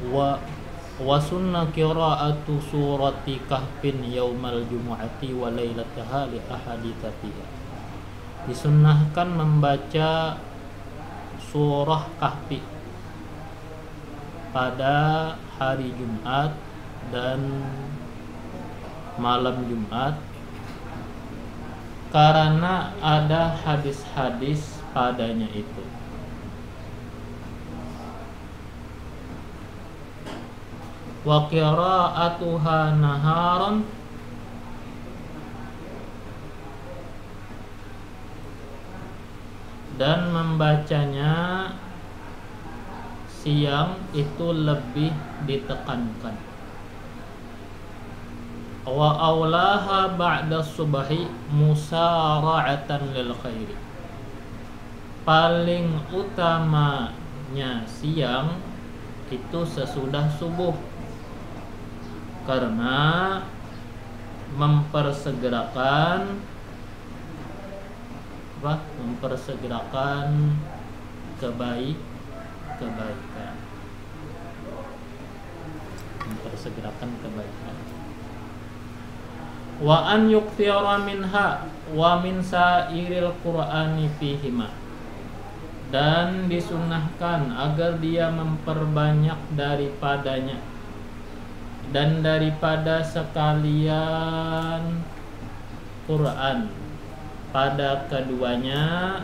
wa wa sunnah qira'atu surati kahfin yaumal jumu'ati wa lailataha li ahaditsatiha. Disunnahkan membaca surah Kahfi pada hari Jumat dan malam Jumat karena ada hadis-hadis padanya itu. Wa qira'atuha naharon, dan membacanya siang itu lebih ditekankan. Wa aulaha ba'da subhi musara'atan lil khairi. Paling utamanya siang itu sesudah subuh, karena mempersegerakan kebaikan. Mempersegerakan kebaikan. Wa an yukthira minha wa min sairil qur'ani fihima, dan disunnahkan agar dia memperbanyak daripadanya dan daripada sekalian Quran pada keduanya,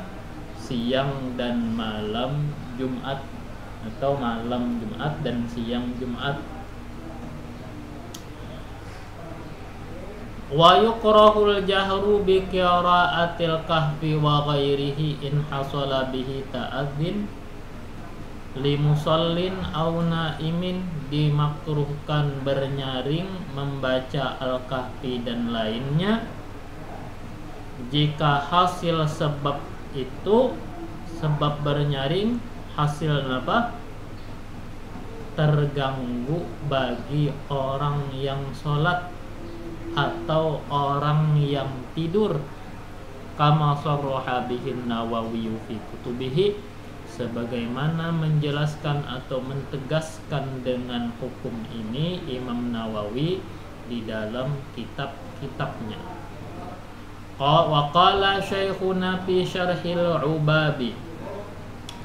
siang dan malam Jumat, atau malam Jumat dan siang Jumat. Wa yukrahul jahru bi qira'atil kahfi wa ghairihi in hasala bihi ta'adzin li musallin aw naimin. Dimakruhkan bernyaring membaca al-kahfi dan lainnya jika hasil sebab itu, sebab bernyaring hasil apa? Terganggu bagi orang yang sholat atau orang yang tidur, kama sarraha bihin Nawawi fi kutubihi, sebagaimana menjelaskan atau mentegaskan dengan hukum ini Imam Nawawi di dalam kitab-kitabnya. Wa qala syekhuna fi syarhil ubabi,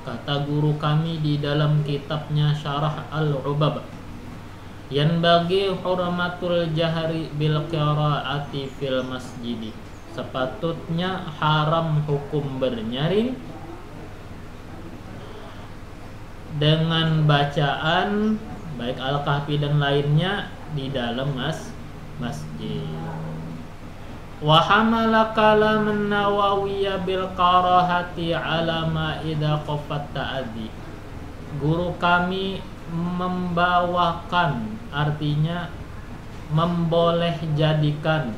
kata guru kami di dalam kitabnya Syarah al-Ubab, yanbaghi hurmatul jahri bil qiraati fil masjid, sepatutnya haram hukum bernyaring dengan bacaan baik al-kahfi dan lainnya di dalam masjid. Wa hamala kalam an-Nawawi bil karahati ala ma idza qafat ta'addi. Guru kami membawakan, artinya memboleh jadikan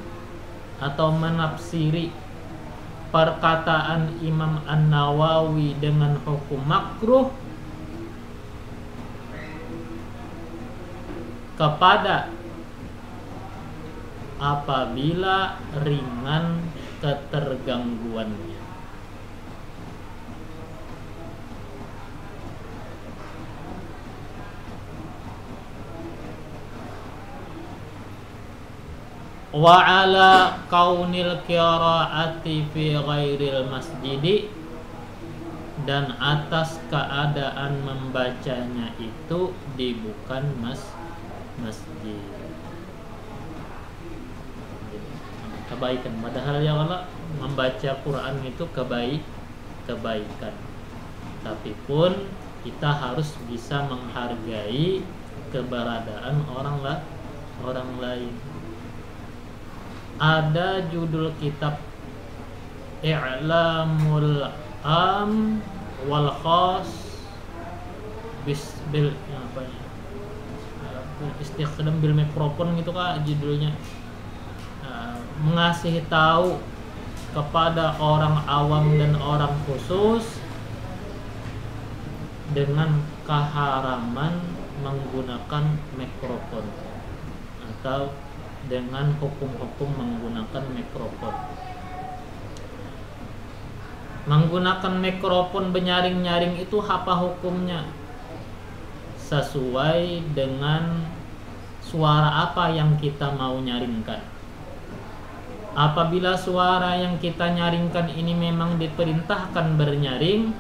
atau menafsiri perkataan Imam An-Nawawi dengan hukum makruh kepada apabila ringan ketergangguannya. Wa ala kaunil qiraati fi ghairil masjidi, dan atas keadaan membacanya itu di bukan masjid. Kebaikan, padahal ya Allah, membaca Quran itu kebaikan. Tapi pun kita harus bisa menghargai keberadaan orang lain. Ada judul kitab I'lamul Am wal Khas bil istikhdam bil mikrofon gitu Kak judulnya. Mengasih tahu kepada orang awam dan orang khusus dengan keharaman menggunakan mikrofon atau dengan hukum-hukum menggunakan mikrofon. Menggunakan mikrofon benyaring-nyaring itu apa hukumnya? sesuai dengan suara apa yang kita mau nyaringkan. Apabila suara yang kita nyaringkan ini memang diperintahkan bernyaring,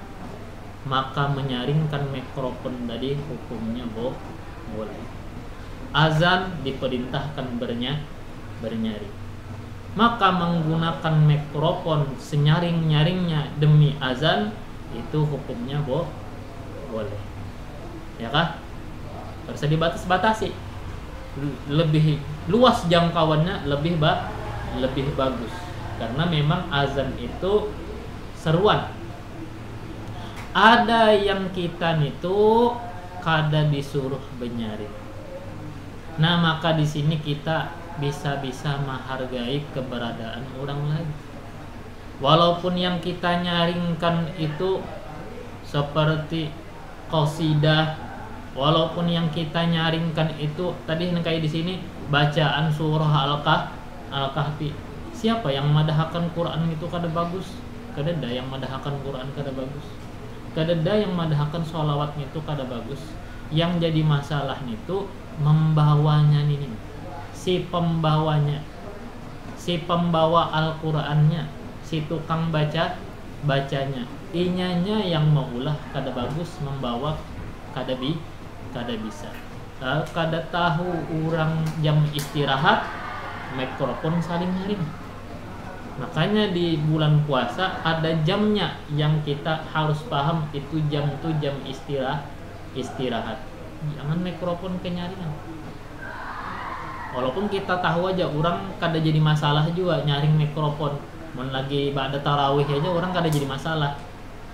maka menyaringkan mikrofon tadi hukumnya boleh. Azan diperintahkan bernyaring, maka menggunakan mikrofon senyaring-nyaringnya demi azan itu hukumnya boleh. Ya kah? Harus dibatas-batasi. Lebih luas jangkauannya lebih bagus, karena memang azan itu seruan. Ada yang kita itu kada disuruh benyaring. Nah, maka di sini kita bisa menghargai keberadaan orang lain. Walaupun yang kita nyaringkan itu seperti qasidah, walaupun yang kita nyaringkan itu tadi kayak di sini bacaan surah Al-Kahfi. Siapa yang madahkan Quran itu kada bagus? Kadada yang madahkan Quran kada bagus. Kadada yang madahkan sholawatnya itu kada bagus. Yang jadi masalah itu membawanya ini. Si pembawanya, si pembawa Al-Qur'annya, si tukang bacanya. Inyanya yang maulah kada bagus membawa kada bisa. Kada tahu orang jam istirahat mikrofon saling nyaring. Makanya di bulan puasa ada jamnya yang kita harus paham, itu jam istirahat. Jangan mikrofon kenyaringan. Walaupun kita tahu aja orang kada jadi masalah juga nyaring mikrofon. Mun lagi ibadah tarawih aja orang kada jadi masalah.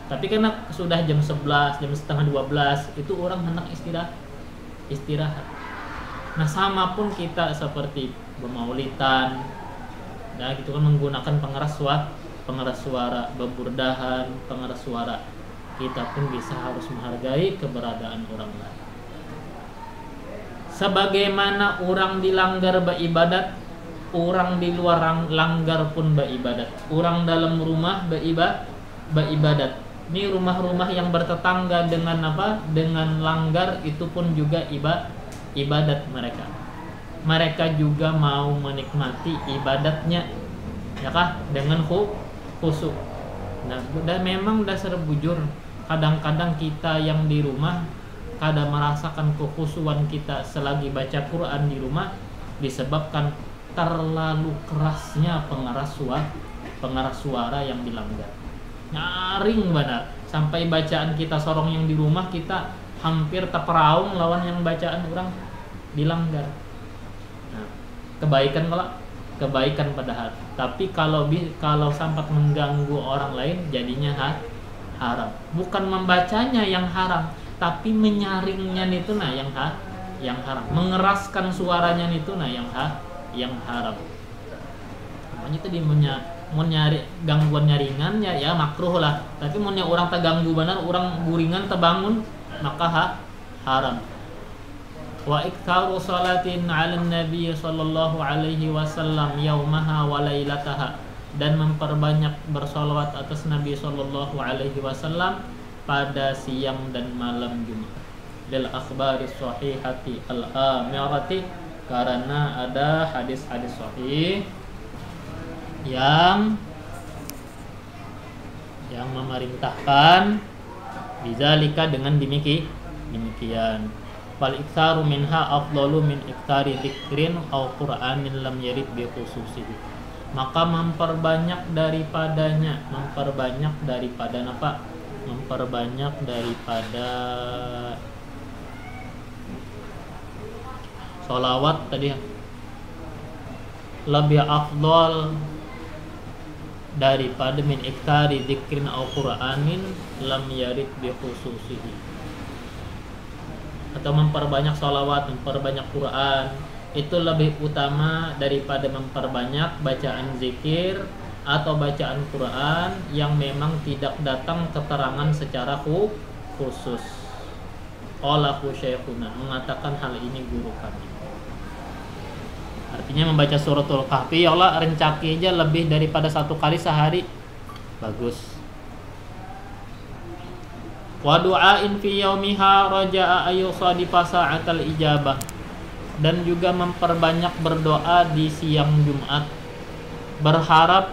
Tapi karena sudah jam 11, jam setengah 12 itu orang hendak istirahat. Nah, sama pun kita seperti bermaulitan, nah gitu kan, menggunakan pengeras suara, beburdahan, pengeras suara. Kita pun bisa harus menghargai keberadaan orang lain. Sebagaimana orang dilanggar beribadat, orang di luar langgar pun beribadat. Orang dalam rumah beribadat. Ini rumah-rumah yang bertetangga dengan apa? Dengan langgar itu pun juga ibadat mereka. Mereka juga mau menikmati ibadatnya, ya kah? Dengan khusyuk. Nah, dan memang dasar bujur. Kadang-kadang kita yang di rumah kada merasakan kekhusyuan kita selagi baca Quran di rumah disebabkan terlalu kerasnya pengeras suara yang dilanggar. Nyaring benar, sampai bacaan kita sorong yang di rumah kita hampir terperaung lawan yang bacaan orang dilanggar. Nah, kebaikan padahal, tapi kalau sempat mengganggu orang lain jadinya haram. Bukan membacanya yang haram, tapi menyaringnya itu yang haram. Mengeraskan suaranya itu yang haram. Makanya tadi mau nyari gangguan nyaringannya ya makruh lah, tapi mau orang terganggu benar, orang guringan terbangun, maka haram. Wa iktsaru salatin 'alan nabiy sallallahu alaihi wasallam yaumaha wa lailataha, dan memperbanyak bersolawat atas Nabi sallallahu alaihi wasallam pada siang dan malam Jumat. Lil akhbari sahihati al-amirati, karena ada hadis-hadis sahih yang memerintahkan bizalika dengan demikian. Fal iktsaru minha afdalu min iktari dzikrin aw qur'anin lam yarid bi khususihi. Maka memperbanyak daripada sholawat tadi lebih afdal daripada min iktari dzikrin au qur'anin lam yarid bi khususihi. Atau memperbanyak sholawat, memperbanyak Quran itu lebih utama daripada memperbanyak bacaan zikir atau bacaan Quran yang memang tidak datang keterangan secara khusus. Qalahu syekhuna, mengatakan hal ini guru kami. Artinya membaca suratul Kahfi, ya Allah, rencaki aja lebih daripada 1 kali sehari bagus. Wa du'ain fi yaumiha raja'a ayusadifa sa'atal ijabah, dan juga memperbanyak berdoa di siang Jumat, berharap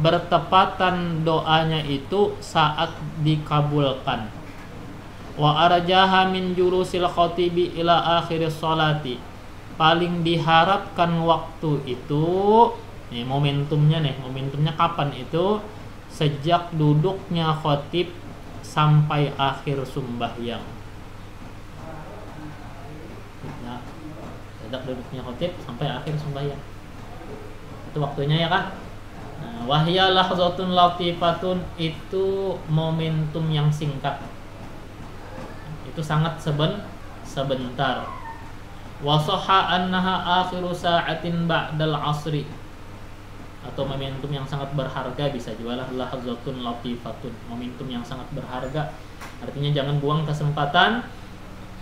bertepatan doanya itu saat dikabulkan. Wa arjaha min jurusil khatibi ila akhiris sholati, paling diharapkan waktu itu, nih momentumnya kapan itu, sejak duduknya khatib sampai akhir sembahyang. Nah, sejak duduknya khatib sampai akhir sembahyang, itu waktunya ya kan. Nah, wahya lahzatun latifatun, itu momentum yang singkat, itu sangat sebentar. Wasoha annaha akhiru sa'atin ba'dal asri, atau momentum yang sangat berharga, bisa juga lahzatun latifatun, momentum yang sangat berharga. Artinya jangan buang kesempatan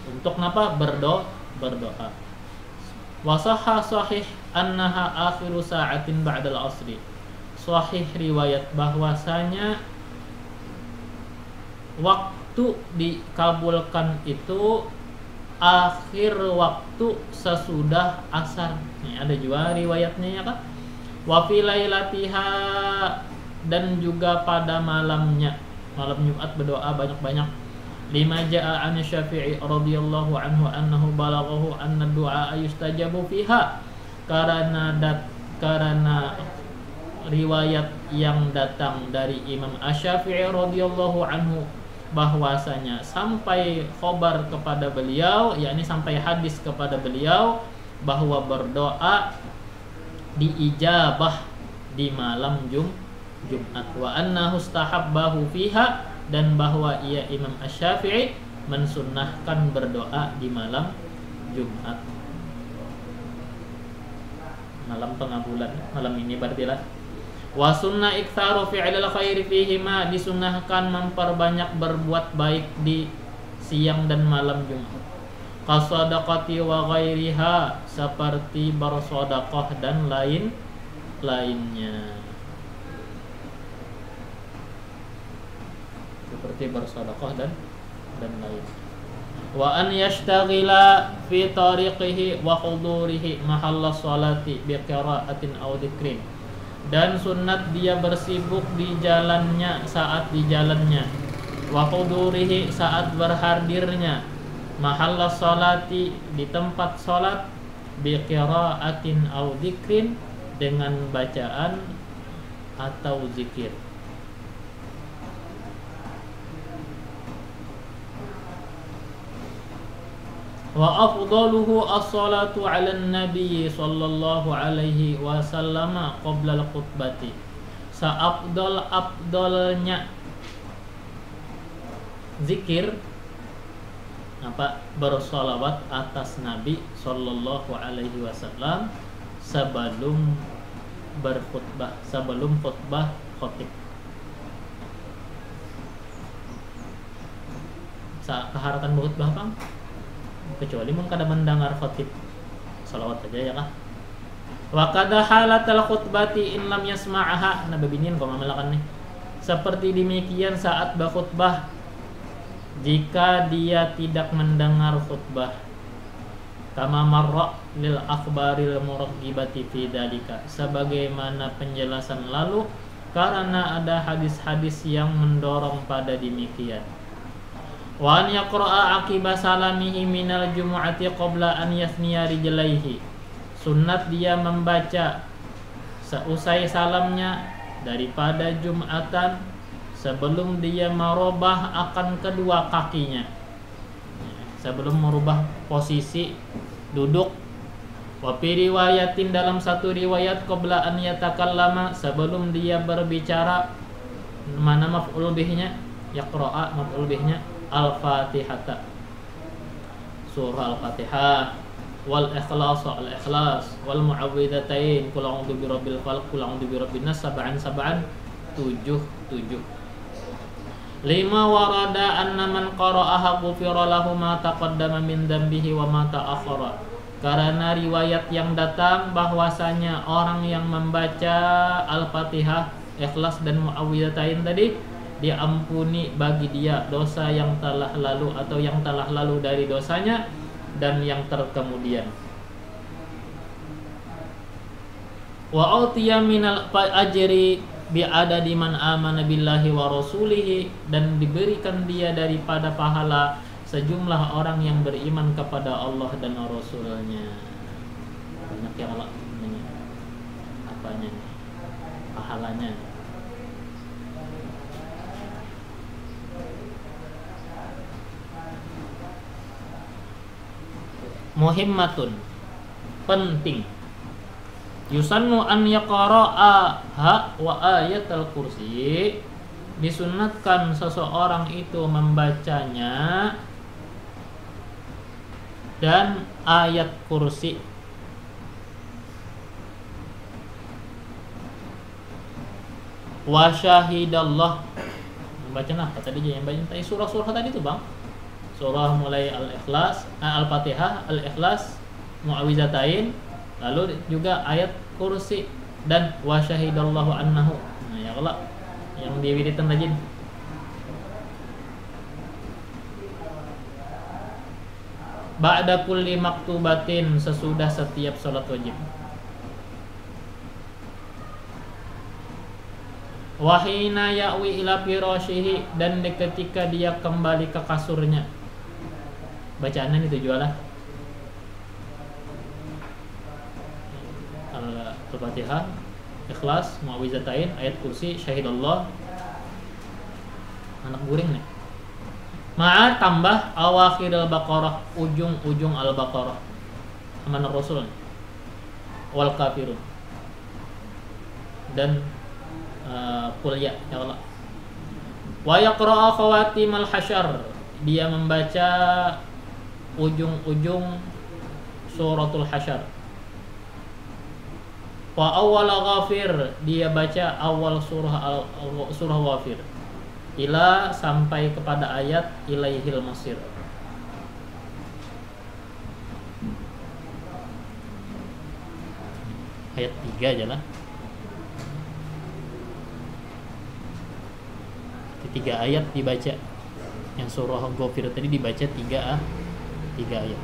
untuk napa? Berdoa. Wasoha sahih annaha akhiru sa'atin ba'dal asri, sahih riwayat bahwasanya waktu dikabulkan itu akhir waktu sesudah asar. Nih ada juga riwayatnya ya kan. Wa fi lailatiha, dan juga pada malamnya, malam Jumat berdoa banyak-banyak. Lima jaa an Syafi'i radhiyallahu anhu annahu balaghahu anna du'a yustajabu fiha, karena riwayat yang datang dari Imam Asy-Syafi'i radhiyallahu anhu bahwasanya sampai khobar kepada beliau, yakni sampai hadis kepada beliau bahwa berdoa diijabah di malam Jumat, wa annahu istahabbahu fiha, dan bahwa ia Imam Asy-Syafi'i mensunnahkan berdoa di malam Jumat, malam pengabulan, malam ini berarti lah. Wa sunna iktsaru fi'lil khairi fihima, disunnahkan memperbanyak berbuat baik di siang dan malam Jumat. Qasadaqati wa ghairiha, seperti bersedekah dan lainnya. Seperti bersedekah dan lain. Wa an yashtaghila fi tariqihi wa hudurihi mahalla sholati bi qira'atin aw dzikrin, dan sunat dia bersibuk di jalannya, saat di jalannya, wa hudurihi, saat berhadirnya, mahalla sholati, di tempat sholat, bi qira'atin aw dzikrin, dengan bacaan atau zikir. Wa afdaluhu as-salatu 'alan nabiy sallallahu alaihi wasallam qabla al-khutbati, seabdal-abdalnya zikir apa? Bersolawat atas Nabi sallallahu alaihi wasallam sebelum berkhutbah, sebelum khutbah khatib. Keharatan berkhutbah Bang, kecuali mun kada mendengar khatib, salawat aja ya kah. Wa kada halatal khutbati in lam yasma'aha, nah babinin kok mamelakan nih. Seperti demikian saat berkhutbah jika dia tidak mendengar khutbah. Kama marra lil akhbaril muraghibati fi dzalika, sebagaimana penjelasan lalu karena ada hadis-hadis yang mendorong pada demikian. Wa an yaqra'a aqiba salamihi minal jumu'ati qabla an yasniya rijlaihi, sunnat dia membaca seusai salamnya daripada Jumatan, sebelum dia merubah akan kedua kakinya, sebelum merubah posisi duduk. Wa fi riwayatin, dalam satu riwayat, qabla an yatakallama, sebelum dia berbicara. Mana maf'ul bihnya? Yaqra'a, maf'ul bihnya Al-Fatihata, surah Al-Fatihah, wal ikhlas, al-ikhlas, wal mu'awwidhatain, qul a'udzu birabbil falaq, qul a'udzu birabbin nas, sab'an 7. Lima warada anna man qara'aha ghufira lahu ma taqaddama min dzambihi wa ma ta'akhkhara, karena riwayat yang datang bahwasanya orang yang membaca Al-Fatihah, Ikhlas dan Muawwidhatain tadi diampuni bagi dia dosa yang telah lalu atau yang telah lalu dari dosanya dan yang terkemudian. Wa utiya minal ajri bi'adadi man amana billahi wa rasulihi, dan diberikan dia daripada pahala sejumlah orang yang beriman kepada Allah dan Rasulnya. Banyak yang Allah apanya nih? Pahalanya. Muhimmatun, penting. Yusannu an yaqra'a wa ayatul kursi, disunatkan seseorang itu membacanya dan ayat kursi. Wa syahidallah, membaca apa tadi yang baca tadi surah-surah tadi itu Bang. Surah mulai Al-Ikhlas, Al-Fatihah, Al-Ikhlas, Mu'awizatain, lalu juga ayat kursi dan wa syahidallahu annahu. Nah, ya Allah yang diwiritan rajin. Ba'da kulli maktubatin, sesudah setiap salat wajib. Wahina ya'wi ila firashihi, dan ketika dia kembali ke kasurnya. Bacaannya itu jualah Al-Fatihah, Ikhlas, Mu'awizatain, ayat kursi, syahidallah. Anak guring nih. Ma'a tambah awakhir al-Baqarah, ujung-ujung al-Baqarah. Amanah Rasul. Wal kafirun. Dan qul ya Allah. Wa yaqra'a khawatim al-hasyr, dia membaca ujung-ujung suratul hasyr. Wa awwal ghafir, dia baca awal surah Ghafir. Ila, sampai kepada ayat ilaihil masir. Ayat 3 aja lah. 3 ayat dibaca. Yang surah Ghafir tadi dibaca 3 ayat.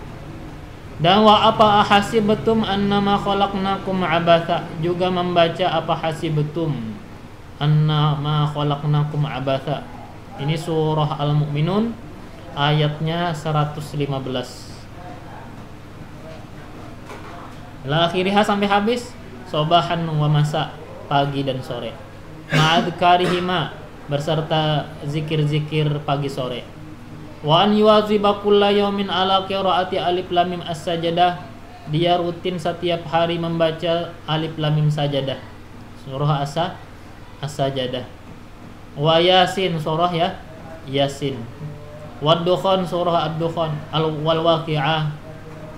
Dan wa apa hasibtum annama khalaqnakum abatha, juga membaca apa hasibtum annama khalaqnakum abatha. Ini surah Al-Mu'minun ayatnya 115. Akhirnya sampai habis. Sobahan wa masa, pagi dan sore. Ma'adkarihima, berserta zikir-zikir pagi sore. Wa an yuwaziba kulla yawmin ala qiraati alif lam mim as-sajadah, dia rutin setiap hari membaca alif lam mim sajadah, surah as-sajadah. Wa yasin, surah ya yasin. Wa dukhan, surah ad-dukhan. Wal waqi'ah,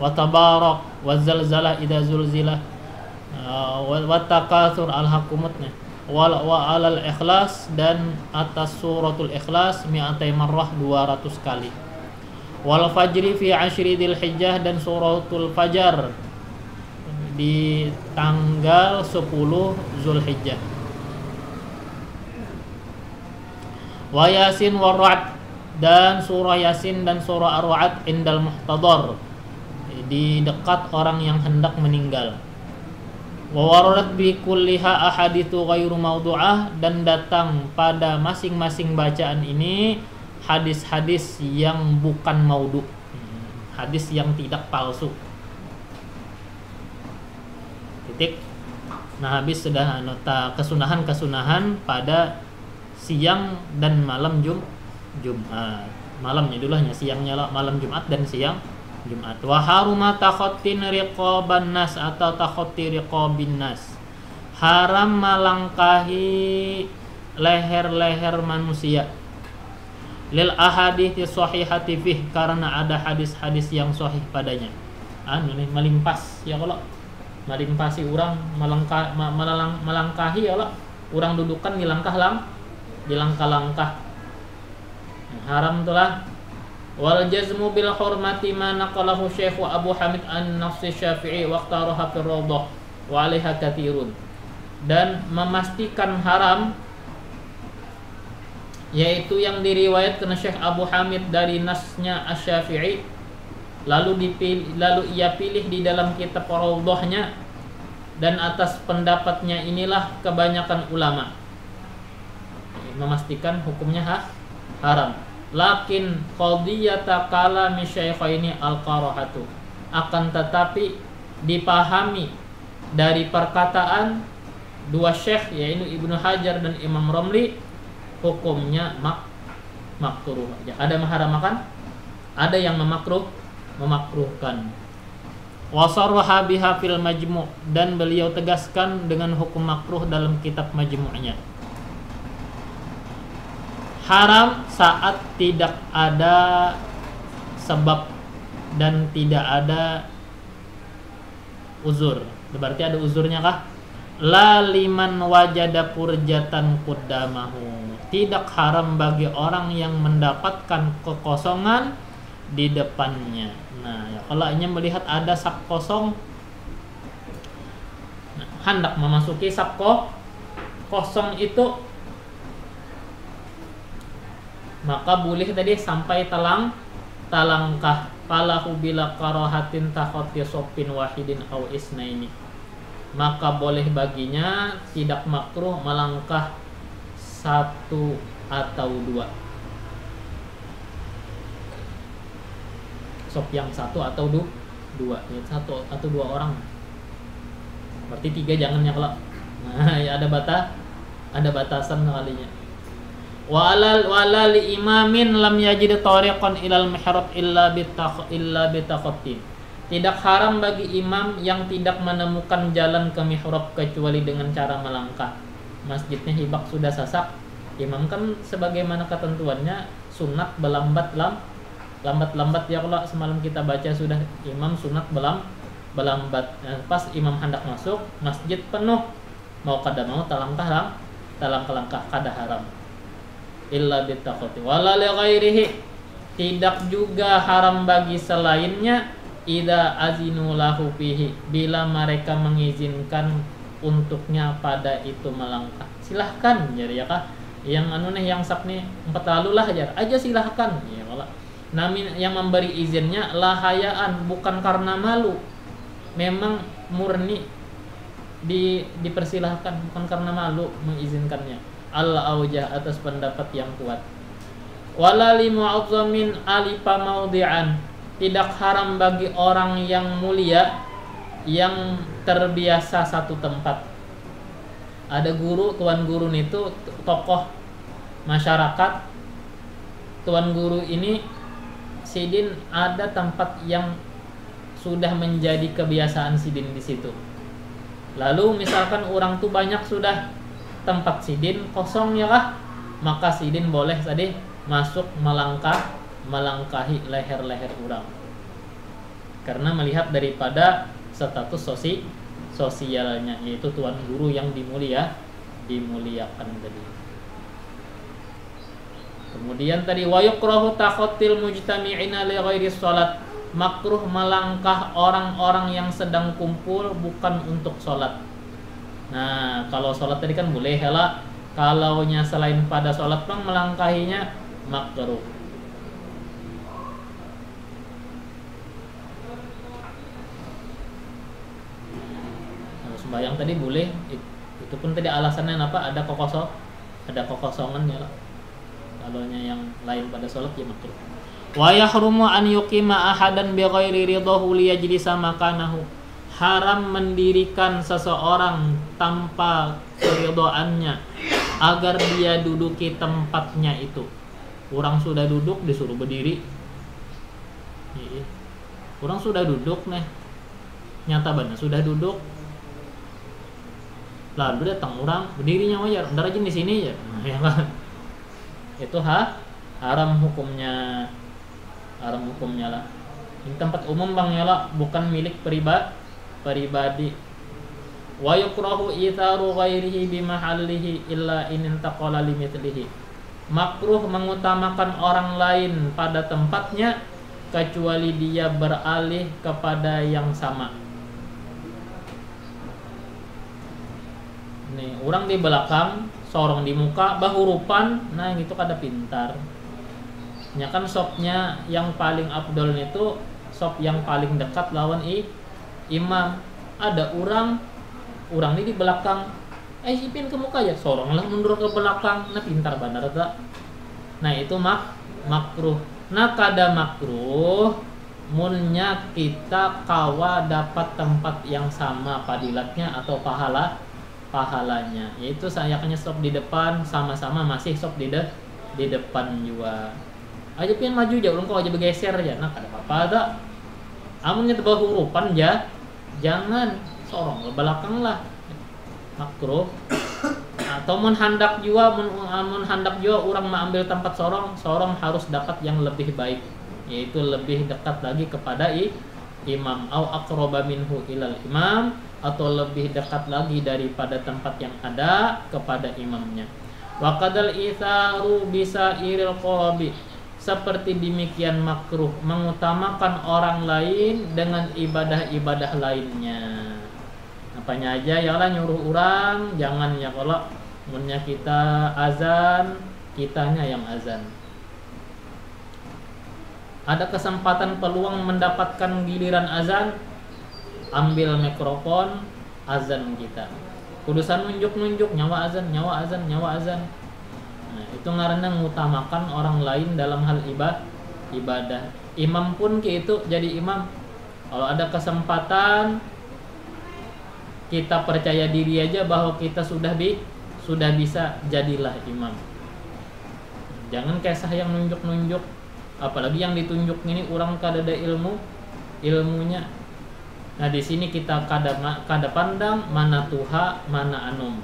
wa tabarak, wa zalzalah idza zulzilah, wa takatsur al-hakumutna. Wa alal ikhlas, dan atas suratul ikhlas mi'atai marrah, 200 kali. Wal fajri fi ashri dzulhijjah, dan suratul fajar di tanggal 10 Zulhijjah. Wa yasin wa ra'd, dan surah yasin dan surah ar-ra'd indal muhtadar, di dekat orang yang hendak meninggal. Wa waradat bi kulliha ahaditsu ghairu maudu'ah, dan datang pada masing-masing bacaan ini hadis-hadis yang bukan maudhu, hadis yang tidak palsu. Titik. Nah, habis sudah nota kesunahan pada siang dan malam Jumat. Malamnya dulunya, siangnya malam Jumat dan siang Jumat. Wa haruma takhattin riqaban nas, atau takhatti riqabin nas, haram melangkahi leher-leher manusia. Lil ahadithi sahihati fih, karena ada hadis-hadis yang sahih padanya. Nih melimpas ya Allah, melimpasi orang melangkahi ya Allah, orang dudukan di langkah-langkah. Haram itulah. Wal jazmu bil hurmati ma naqalahu Syekh Abu Hamid an-Nafsi Syafi'i waqtaraha fir rawdah wa 'alaiha katsirun, dan memastikan haram yaitu yang diriwayatkan Syekh Abu Hamid dari nasnya Asy-Syafi'i, lalu ia pilih di dalam kitab Raudhahnya, dan atas pendapatnya inilah kebanyakan ulama memastikan hukumnya haram. Lakin qadiyata kalami syaikhaini al-karahatu, akan tetapi dipahami dari perkataan dua syekh yaitu Ibnu Hajar dan Imam Romli, hukumnya makruh. Ada mengharamkan, ada yang memakruhkan. Wasarraha biha fil majmu', dan beliau tegaskan dengan hukum makruh dalam kitab majmu'nya. Haram saat tidak ada sebab dan tidak ada uzur. Berarti ada uzurnya kah? La liman wajada purjatan qaddamahu, tidak haram bagi orang yang mendapatkan kekosongan di depannya. Nah, ya, kalau hanya melihat ada saf kosong, hendak memasuki saf kosong itu, maka boleh tadi sampai talangkah falahu bila karahatin takhati sopin wahidin aw isnaini, maka boleh baginya tidak makruh melangkah satu atau dua. Sop yang satu atau dua, ya, satu atau dua orang. Berarti tiga jangan ya kalau. Nah, ya ada batasan kalinya. Wala li imamin lam yajid tariqan ilal mihrab illa bitakhattin. Tidak haram bagi imam yang tidak menemukan jalan ke mihrab kecuali dengan cara melangkah. Masjidnya hibak sudah sasak, imam kan sebagaimana ketentuannya sunat lambat ya, kalau semalam kita baca sudah imam sunat belambat. Pas imam hendak masuk masjid penuh, mau kada mau talangkah kada haram. Illa bitakhati wala li ghairihi, tidak juga haram bagi selainnya idza azinu lahu fihi, bila mereka mengizinkan untuknya pada itu melangkah. Silahkan jadi ya kah, yang yang sab nih 4 lalu lah aja silahkan ya. Kalau namin yang memberi izinnya lahayaan, bukan karena malu, memang murni dipersilahkan, bukan karena malu mengizinkannya. Al-aujah, atas pendapat yang kuat. Wala li mu'azzamin alifa maudi'an, tidak haram bagi orang yang mulia yang terbiasa satu tempat. Ada guru, tuan guru itu tokoh masyarakat. Tuan guru ini sidin ada tempat yang sudah menjadi kebiasaan sidin di situ. Lalu misalkan orang tuh banyak sudah tempat sidin kosong ya kah, maka sidin boleh tadi masuk melangkahi leher-leher orang, karena melihat daripada status sosialnya, yaitu tuan guru yang dimuliakan tadi. Kemudian tadi wa yukrahu takhattil mujtami'ina li ghairi shalat, makruh melangkah orang-orang yang sedang kumpul bukan untuk sholat. Nah, kalau sholat tadi kan boleh lah. Kalaunya selain pada sholat pun melangkahinya makruh. Nah, sembahyang tadi boleh. Itu pun tadi alasannya apa? Ada kekosongan ya lah. Kalaunya yang lain pada sholat ya makruh. Wa yahrumu an yuqima ahadan bi ghairi ridahu liyajlisa makanahu, haram mendirikan seseorang tanpa keridhaannya agar dia duduki tempatnya itu. Orang sudah duduk disuruh berdiri. Orang sudah duduk nih, nyata benar sudah duduk, lalu datang orang berdirinya wajar, ntar aja di sini ya, ya kan? Itu haram hukumnya lah. Ini tempat umum bang ya lah, bukan milik pribadi. Wa yukrahu itharu ghairihi bimahallihi illa in intaqala limithlihi, makruh mengutamakan orang lain pada tempatnya kecuali dia beralih kepada yang sama. nih orang di belakang sorong di muka bahurupan, nah gitu kada pintar nya kan. Sopnya yang paling afdol itu sop yang paling dekat lawan imam. Ada orang ini di belakang, sipin ke muka ya, soronglah mundur ke belakang, nah pintar benar tak. Nah itu makruh. Nah kada makruh munnya kita kawa dapat tempat yang sama padilatnya atau pahalanya, yaitu sayaknya sop di depan, sama-sama masih sop di depan juga. Aja pian maju jauh kok aja bergeser ya, nah kada apa-apa tak. Amunnya tebal hurupan ya, jangan sorong ke belakang lah, makruh. Atau menhandak juga orang mau ambil tempat sorong harus dapat yang lebih baik, yaitu lebih dekat lagi kepada imam, au aqraba minhu ilal imam, atau lebih dekat lagi daripada tempat yang ada kepada imamnya. Wa qadal itharu bisa iril qabi, seperti demikian makruh mengutamakan orang lain dengan ibadah-ibadah lainnya. Apanya aja ya lah nyuruh orang, jangan ya kalau munnya kita azan, kitanya yang azan. Ada kesempatan peluang mendapatkan giliran azan, ambil mikrofon azan kita. Kudusan nunjuk nyawa azan. Nah, itu karena mengutamakan orang lain dalam hal ibadah. Imam pun gitu, jadi imam. Kalau ada kesempatan kita percaya diri aja bahwa kita sudah bisa, jadilah imam. Jangan kesah yang nunjuk, apalagi yang ditunjuk ini orang kada ada ilmunya. Nah di sini kita kada pandang mana tuha mana anum.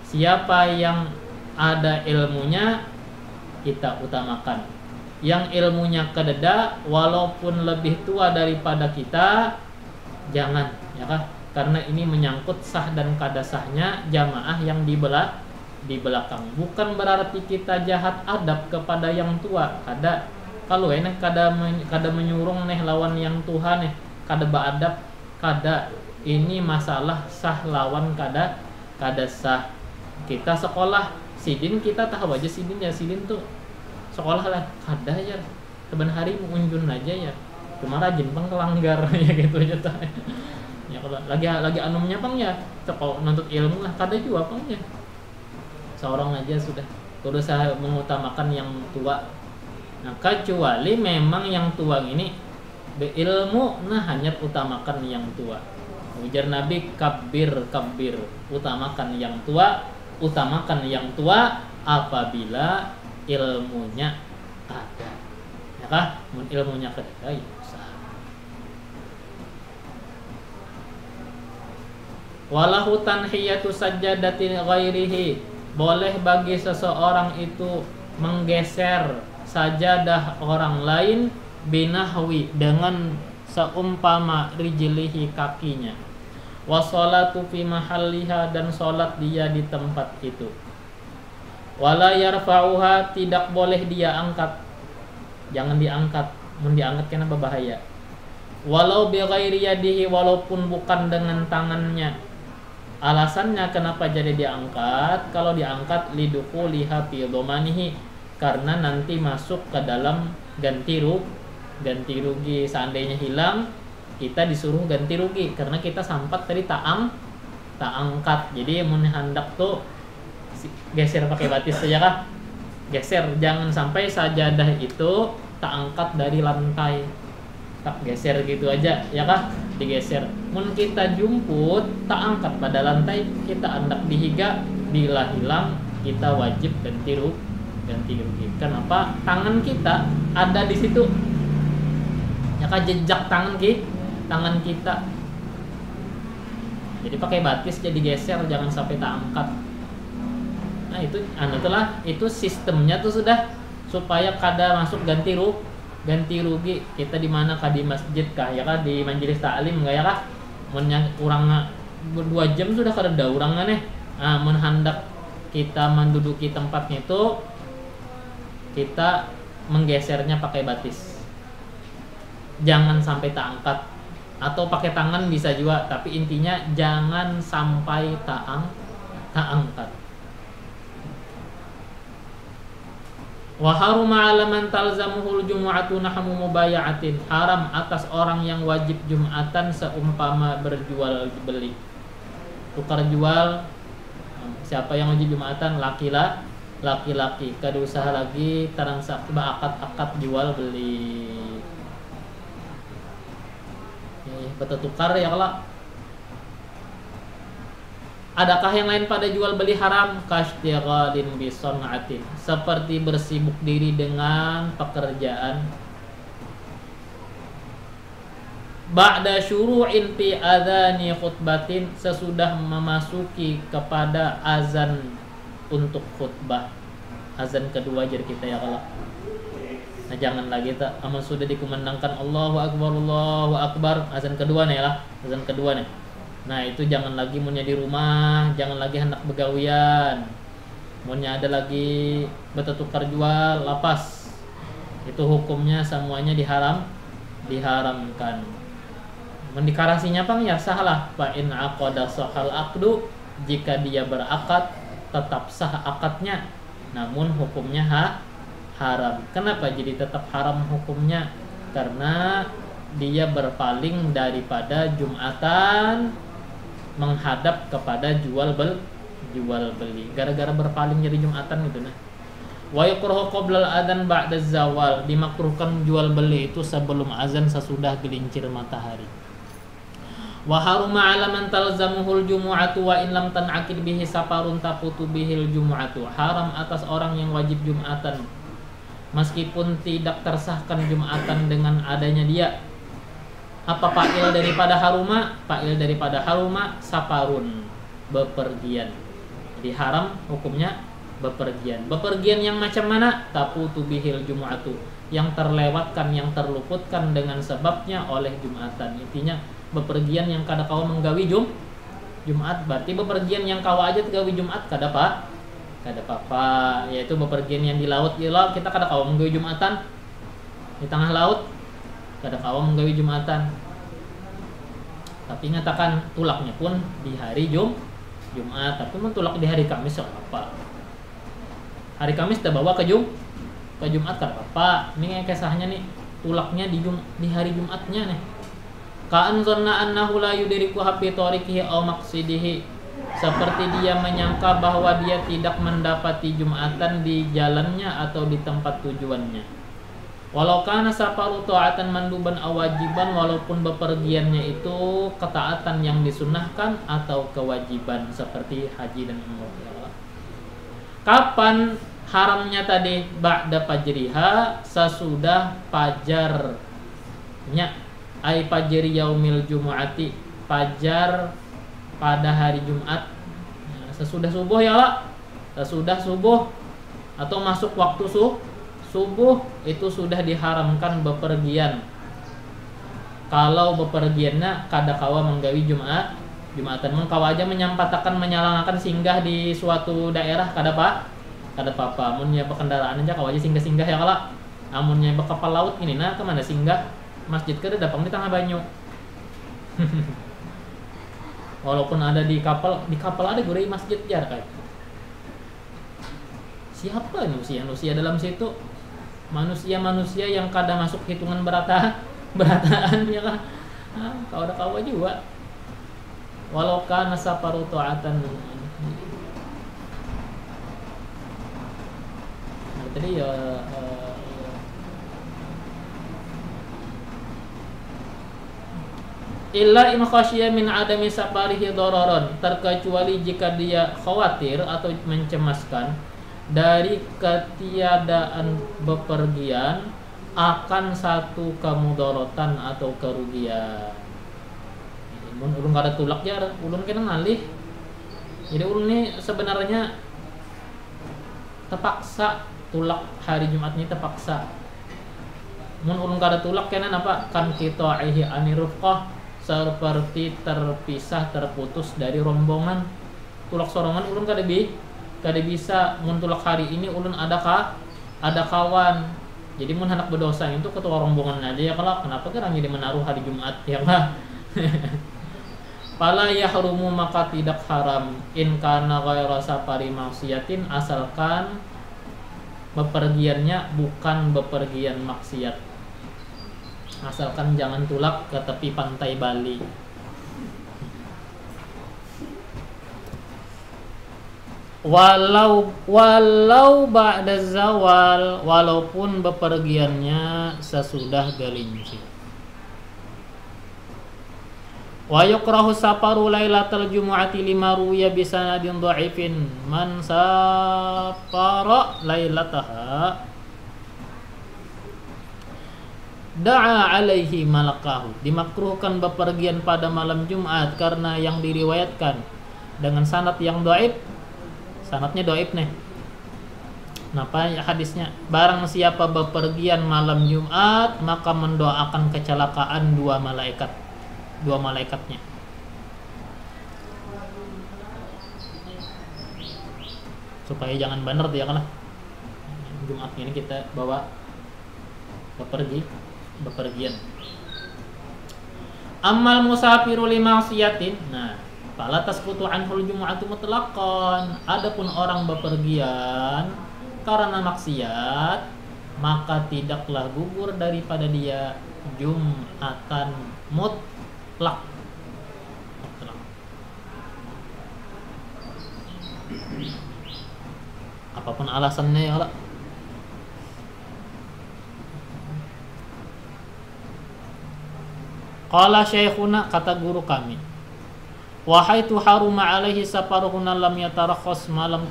Siapa yang ada ilmunya kita utamakan. Yang ilmunya kededa walaupun lebih tua daripada kita, jangan ya kan? Karena ini menyangkut sah dan kada sahnya jamaah yang di belakang. Bukan berarti kita jahat adab kepada yang tua. Kada. Kalau enak kada menyurung neh lawan yang tua neh, kada beadab, kada. Ini masalah sah lawan kada sah. Kita sekolah sidin, kita tahu aja sidin tuh sekolah lah kada ya. Saben hari mengunjun aja ya. Cuma rajin bang kelanggar ya gitu aja tah. Ya kalau lagi anumnya bang ya sekolah nuntut ilmu lah kada juga bang ya. Seorang aja sudah kudu saya mengutamakan yang tua. Nah kecuali memang yang tua ini berilmu, nah hanya utamakan yang tua. Ujar Nabi kabir, utamakan yang tua apabila ilmunya ada. Ya kah? Mun ilmunya ada ya usah. Walahu tanhiyatu sajadatin ghairihi, boleh bagi seseorang itu menggeser sajadah orang lain binahwi dengan seumpama rijlihi kakinya. Wassalatu fi mahalliha, dan salat dia di tempat itu. Wala yarfa'uha, tidak boleh dia angkat. Jangan diangkat. Mun diangkat kenapa bahaya? Walau bi ghairi yadihi, walaupun bukan dengan tangannya. Alasannya kenapa jadi diangkat? Kalau diangkat lidukuliha fi dhamanihi, karena nanti masuk ke dalam ganti rugi. Seandainya hilang, kita disuruh ganti rugi karena kita sampat tadi tak angkat. Jadi mun hendak tuh geser pakai batis saja kah? Geser, jangan sampai sajadah itu tak angkat dari lantai. Tak geser gitu aja ya kah? Digeser. Mun kita jumput tak angkat pada lantai, kita hendak dihiga, bila hilang kita wajib ganti rugi. Kenapa? Tangan kita ada di situ. Ya kan, jejak tangan kita. Jadi pakai batis jadi geser, jangan sampai tak angkat. Nah itu sistemnya tuh sudah supaya kada masuk ganti rugi. Kita di mana kah? Di masjid kah? Ya kah? Di majelis taklim enggak ya kah? Mun urang 2 jam sudah kada ada urang aneh. Nah, mun hendak kita menduduki tempatnya itu kita menggesernya pakai batis. Jangan sampai tak angkat, atau pakai tangan bisa juga, tapi intinya jangan sampai tak tak angkat. Wa haruma 'ala man talzamuhul jumu'atu nahmu mubaya'atin. Haram atas orang yang wajib Jumatan seumpama berjual beli. Tukar jual, siapa yang wajib Jumatan? Laki-laki. Kada usaha lagi transaksi akad jual beli. Betul tukar ya kalau. Adakah yang lain pada jual beli haram? Kashtighalin bison'atin, seperti bersibuk diri dengan pekerjaan. Ba'da syuru'in fi adhani khutbatin, sesudah memasuki kepada azan untuk khutbah. Azan kedua jadi kita ya kalau. Nah jangan lagi tak, amal sudah dikumandangkan Allahu Akbar, azan kedua nih lah, azan kedua nih. Nah itu jangan lagi munnya di rumah, jangan lagi hendak begawian, munnya ada lagi bertukar jual lapas, itu hukumnya semuanya diharamkan. Mendikarasinya apa ya salah, fa in aqada sahal aqdu, jika dia berakad tetap sah akadnya, namun hukumnya haram. Kenapa jadi tetap haram hukumnya? Karena dia berpaling daripada Jumatan menghadap kepada jual beli. Gara-gara berpaling dari Jumatan gitu nah. Wa yukrahu qabla al-adzan ba'da zawal, dimakruhkan jual beli itu sebelum azan sesudah gelincir matahari. Wa haruma 'ala man talzamuhul jumu'atu wa in lam tan'aqid bihi safarun tafutu bihil jumu'atu. Haram atas orang yang wajib Jumatan meskipun tidak tersahkan Jumatan dengan adanya dia. Apa fa'il daripada haruma? Fa'il daripada haruma safarun, bepergian. Jadi haram hukumnya bepergian. Bepergian yang macam mana? Tafutu bihil jumu'atu, yang terlewatkan, yang terluputkan dengan sebabnya oleh Jumatan. Intinya bepergian yang kada kawa menggawi Jumat, berarti bepergian yang kawa aja gawi Jumat kada apa, yaitu bepergian yang di laut. Kita kada kawa menggawi Jumatan di tengah laut, kada kawa menggawi Jumatan. Tapi nyatakan tulaknya pun di hari Jumat, tapi mun tulak di hari Kamis apa? Hari Kamis dah bawa ke Jumat kada apa. Ini kisahnya nih, tulaknya di hari Jumatnya nih. Ka'an zanna annahu la yudriku hafi tariqihi aw maqsidihi, seperti dia menyangka bahwa dia tidak mendapati Jumatan di jalannya atau di tempat tujuannya. Walau kana safaru ta'atan manduban aw wajiban, walaupun bepergiannya itu ketaatan yang disunnahkan atau kewajiban seperti haji dan umrah. Kapan haramnya tadi? Ba'da fajriha, sesudah fajarnya. Ai fajri yaumil jumu'ati, fajar pada hari Jumat. Sesudah subuh ya lah, sesudah subuh atau masuk waktu subuh itu sudah diharamkan bepergian. Kalau bepergiannya kada kawa menggawi Jumatan, mun kawa aja menyampatakan menyalahkan singgah di suatu daerah kada apa. Mun ya berkendaraan aja kawa aja singgah ya kala. Amunnya berkapal laut ini nah kemana singgah? Masjid kada dapang di tengah banyu. Walaupun ada di kapal ada gurei masjid jar kayak. Siapa manusia dalam situ? Manusia yang kada masuk hitungan berataan ya kan. Kau ada kawa juga. Walau kana safaru ta'atan. Nah, tadi ya illa in khasyiya min adami safarihi dararan, terkecuali jika dia khawatir atau mencemaskan dari ketiadaan bepergian akan satu kemudaratan atau kerugian. Mun ulun kada tulak ya ulun kena ngalih. Jadi ulun ini sebenarnya terpaksa tulak hari Jumat ini terpaksa. Mun ulun kada tulak kena apa? Kan qita'ihi anirufqah, seperti terpisah, terputus dari rombongan. Tulak sorongan ulun kada bisa. Mun tulak hari ini ulun ada kawan, jadi mun hendak berdosa itu ketua rombongan aja ya kalau kenapa kan jadi menaruh hari Jumat ya lah. Fala yahrumu maka tidak haram in kana ghaira safari maksiatin asalkan bepergiannya bukan bepergian maksiat. Asalkan jangan tulak ke tepi pantai Bali. Walau ba'da zawal, walaupun bepergiannya sesudah gelincir. Wa yukrahu safaru lailatal jumu'ati lima ruya bisanadin dha'ifin man safara lailataha da'a alaihi malakahu. Dimakruhkan bepergian pada malam Jumat karena yang diriwayatkan dengan sanad yang dhaif. Sanadnya dhaif nih. Kenapa hadisnya? Barang siapa bepergian malam Jumat maka mendoakan kecelakaan dua malaikatnya. Supaya jangan bener tuh ya kan. Jumatnya ini kita bawa bepergian. Amal musafiru li ma'siyatin. Nah, fala tasqutu anhul jumu'atu mutlaqan. Adapun orang bepergian karena maksiat, maka tidaklah gugur daripada dia Jumatan mutlak. Apapun alasannya ya Allah. Qala syekhuna, kata guru kami, wahai tu haruma alaihi safaruhuna lam yatarakhas malam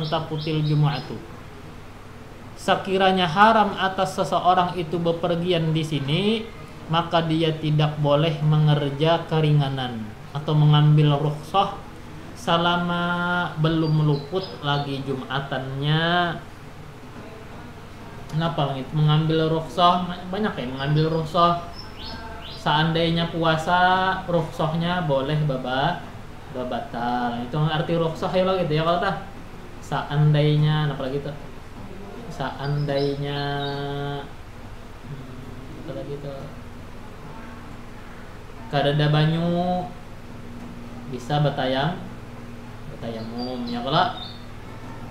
takutil jumu'atu. Sekiranya haram atas seseorang itu bepergian di sini, maka dia tidak boleh mengerja keringanan atau mengambil rukhsah selama belum luput lagi Jumatannya. Kenapa gitu? Mengambil rukhsah, banyak ya mengambil rukhsah. Seandainya puasa, rukhsahnya boleh batal. Itu arti rukhsah ya lo gitu ya kalau tah. Seandainya, apa lagi tuh? Seandainya apa lagi tuh? Kadada banyu bisa batayamum ya kalau.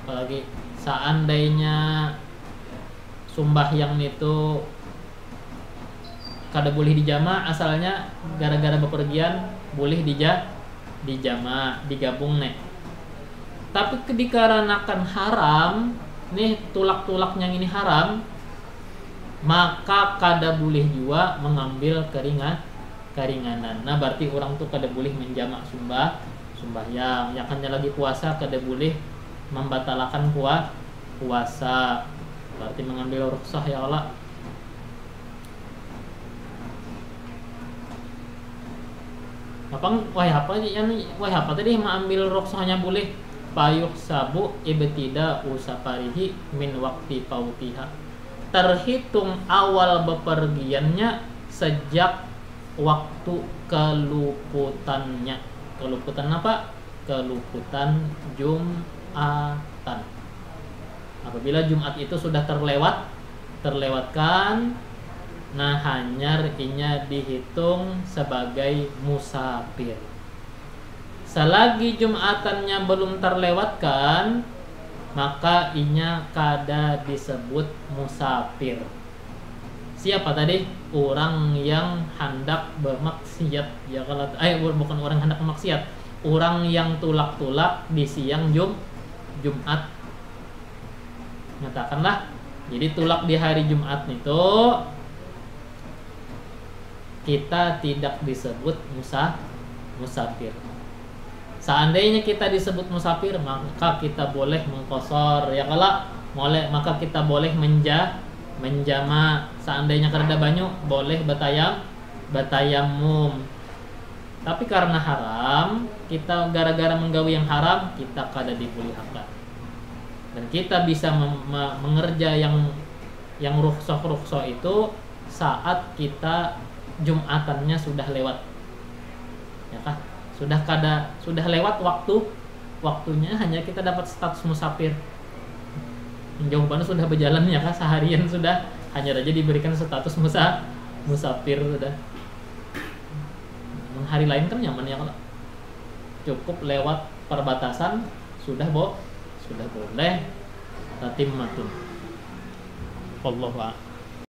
Apalagi seandainya sumbahyang itu kada boleh dijama, asalnya gara-gara bepergian boleh dijama, digabung nih. Tapi dikarenakan haram nih, tulak-tulaknya ini haram, maka kada boleh juga mengambil keringanan. Nah berarti orang tuh kada boleh menjamak sumbahyang. Yang hanya lagi puasa kada boleh membatalkan puasa. Berarti mengambil rukhsah ya Allah. Apa tadi mengambil rukhsahnya boleh? Payuk sabu ibtida usafarihi min waqti pautiha. Terhitung awal bepergiannya sejak waktu keluputannya. Keluputan apa? Keluputan Jumatan. Apabila Jumat itu sudah terlewatkan, nah hanyar inya dihitung sebagai musafir. Selagi Jumatannya belum terlewatkan, maka inya kada disebut musafir. Siapa tadi? Orang yang hendak bermaksiat ya kalau bukan orang hendak bermaksiat, orang yang tulak-tulak di siang Jumat. Nyatakanlah, jadi tulak di hari Jumat itu kita tidak disebut musafir. Seandainya kita disebut musafir, maka kita boleh mengqashar ya kalau boleh, maka kita boleh menjama. Seandainya kada banyu boleh batayamum. Tapi karena haram, kita gara-gara menggawi yang haram, kita kada dibolehkan. Dan kita bisa mengerja yang rukhsah itu saat kita Jumatannya sudah lewat. Ya kah? Sudah lewat waktunya, hanya kita dapat status musafir. Jawabannya sudah berjalan ya kah, seharian sudah, hanya saja diberikan status musafir sudah. hari lain kan nyaman ya, kalau cukup lewat perbatasan sudah sudah boleh tatimmatun. Wallahu a'lam.